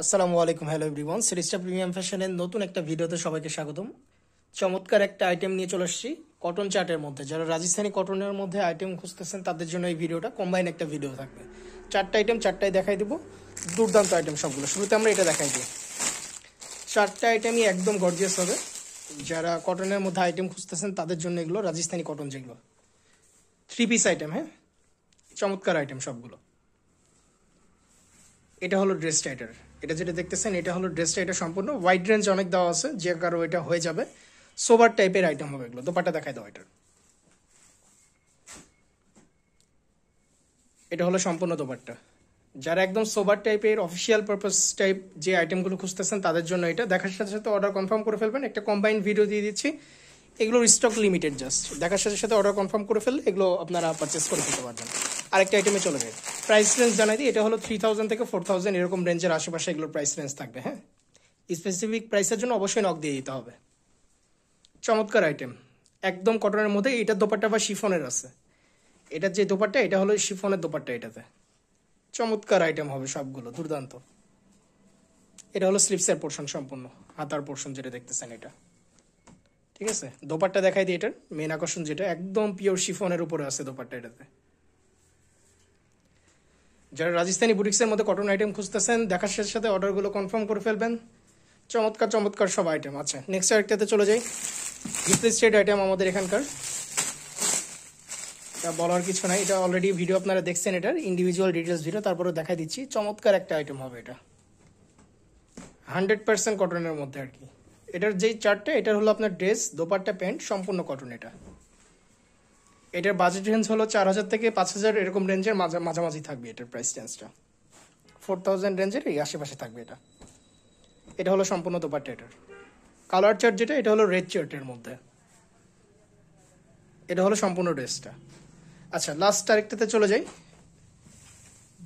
আসসালামু আলাইকুম, hello everyone. সিরিজটা প্রিমিয়াম ফ্যাশনের নতুন একটা ভিডিওতে সবাইকে স্বাগতম। চমৎকার একটা আইটেম নিয়ে চলে আসছি কটন চার্টের মধ্যে। যারা রাজস্থানি কটনের মধ্যে আইটেম খুঁজতেছেন তাদের জন্য এই ভিডিওটা কম্বাইন একটা ভিডিও থাকবে। চারটা আইটেম, চারটাই দেখাই দিব। দুর্দান্ত আইটেম সবগুলো। শুরুতে আমরা এটা দেখাই দিই। চারটা আইটেমই একদম গর্জিয়াস হবে। যারা কটনের মধ্যে আইটেম খুঁজতেছেন তাদের জন্য এগুলো রাজস্থানি কটন, যেগুলো থ্রি পিস আইটেম। হ্যাঁ, চমৎকার আইটেম সবগুলো। এটা হলো ড্রেসটা। এটা যেটা দেখতেছেন এটা হলো ড্রেসটা। এটা সম্পূর্ণ ওয়াইড রেঞ্জ অনেক দেওয়া আছে, যে কারো এটা হয়ে যাবে। সোবার টাইপের আইটেম হবে এগুলো। দোপাট্টা দেখাই দাও এটার। এটা হলো সম্পূর্ণ দোপাট্টা। যারা একদম সোবার টাইপের অফিসিয়াল পারপাস টাইপ যে আইটেমগুলো খুঁজতেছেন তাদের জন্য এটা। দেখার সাথে সাথে অর্ডার কনফার্ম করে ফেলবেন। একটা কম্বাইন্ড ভিডিও দিয়ে দিচ্ছি। এগুলোর স্টক লিমিটেড, জাস্ট দেখার সাথে সাথে অর্ডার কনফার্ম করে ফেললে এগুলো আপনারা পারচেস করে ফেলতে পারবেন। আরেকটা আইটেমে চলে যায়। প্রাইস রেঞ্জ জানাই দিই, এটা হলো 3000 থেকে 4000 এরকম রেঞ্জের আশেপাশে এগুলোর প্রাইস রেঞ্জ থাকবে। হ্যাঁ, স্পেসিফিক প্রাইসের জন্য অবশ্যই নক দিয়ে দিতে হবে। চমৎকার আইটেম, একদম কটনের মধ্যে। এটার দোপাট্টা বা শিফনের আছে। এটার যে দোপাট্টা এটা হলো শিফনের দোপাট্টা। এটাতে চমৎকার আইটেম হবে সবগুলো, দুর্দান্ত। এটা হলো স্লিপসের পোর্শন, সম্পূর্ণ হাতার পোর্শন যেটা দেখতেছেন এটা। ঠিক আছে, দোপাট্টা দেখাই দিই। এটার মেন আকর্ষণ যেটা একদম পিওর শিফনের উপরে আছে দোপাট্টা এটাতে। যারা রাজস্থানি বুটিক্সের মধ্যে কটন আইটেম খুঁজতেছেন দেখার সাথে সাথে অর্ডারগুলো কনফার্ম করে ফেলবেন। চমৎকার চমৎকার সব আইটেম। আচ্ছা, নেক্সট আরেকটাতে চলে যাই। রিপ্লেসড আইটেম আমাদের এখানকার, বলার কিছু নাই। এটা অলরেডি ভিডিও আপনারা দেখছেন, এটার ইন্ডিভিজুয়াল ডিটেলস ভিডিও। তারপরে দেখা দিচ্ছি। চমৎকার একটা আইটেম হবে এটা, 100% কটনের মধ্যে আর কি। এটার যেই চার্টটা, এটার হলো আপনার ড্রেস, দোপাট্টা, প্যান্ট সম্পূর্ণ কটন। এটার বাজেট রেঞ্জ হলো 4000 থেকে 5000 এরকম রেঞ্জের মাঝামাঝি থাকবে। এটার প্রাইস রেঞ্জটা 4000 রেঞ্জের এই আশেপাশে থাকবে এটা। এটা হলো সম্পূর্ণ দোপাট্টা। এটার কালার চার্ট যেটা, এটা হলো রেড চার্টের মধ্যে। এটা হলো সম্পূর্ণ ড্রেসটা। আচ্ছা, লাস্ট আরেকটাতে চলে যাই।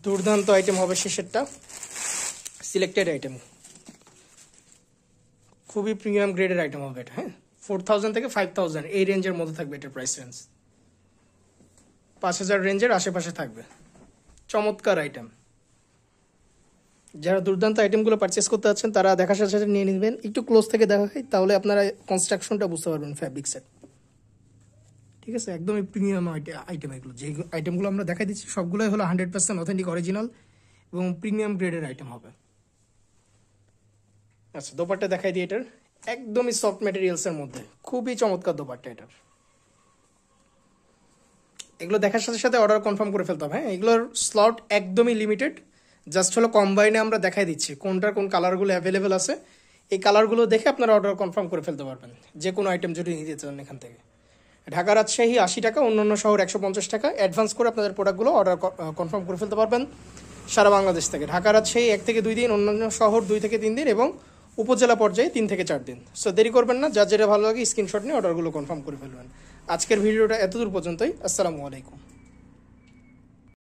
দুর্দান্ত আইটেম হবে শেষেরটা, সিলেক্টেড আইটেম, খুবই প্রিমিয়াম গ্রেডের আইটেম হবে এটা। হ্যাঁ, 4000 থেকে 5000 এই রেঞ্জের মধ্যে থাকবে এটার প্রাইস রেঞ্জ। 5000 রেঞ্জের আশেপাশে থাকবে। চমৎকার আইটেম। যারা দুর্দান্ত আইটেমগুলো পারচেস করতে যাচ্ছেন তারা দেখার সাথে সাথে নিয়ে নেবেন। একটু ক্লোজ থেকে দেখা হয়, তাহলে আপনারা কনস্ট্রাকশনটা বুঝতে পারবেন ফ্যাব্রিক্সের। ঠিক আছে, একদমই প্রিমিয়াম আইটেম এগুলো। যে আইটেমগুলো আমরা দেখাই দিচ্ছি সবগুলোই হলো 100% অথেন্টিক, অরিজিনাল এবং প্রিমিয়াম গ্রেডের আইটেম হবে। আচ্ছা, দোপাট্টা দেখাই দিই। এটার একদমই সফট ম্যাটেরিয়ালসের মধ্যে খুবই চমৎকার দোপাট্টা এটার। এগুলো দেখার সাথে সাথে অর্ডার কনফার্ম করে ফেলতে হবে। হ্যাঁ, এগুলোর স্লট একদমই লিমিটেড। জাস্ট হলো কম্বাইনে আমরা দেখাই দিচ্ছি কোনটার কোন কালারগুলো অ্যাভেলেবেল আছে। এই কালারগুলো দেখে আপনারা অর্ডার কনফার্ম করে ফেলতে পারবেন, যে কোনো আইটেম যদি নিতে চান এখান থেকে। ঢাকা রাজশাহী 80 টাকা, অন্যান্য শহর 150 টাকা অ্যাডভান্স করে আপনাদের প্রোডাক্টগুলো অর্ডার কনফার্ম করে ফেলতে পারবেন সারা বাংলাদেশ থেকে। ঢাকা রাজশাহী 1 থেকে 2 দিন, অন্যান্য শহর 2 থেকে 3 দিন এবং উপজেলা পর্যায়ে 3 থেকে 4 দিন। সো দেরি করবেন না, যার যেটা ভালো লাগে স্ক্রিনশট নিয়ে অর্ডারগুলো কনফার্ম করে ফেলবেন। আজকের ভিডিওটা এতদূর পর্যন্তই। আসসালামু আলাইকুম।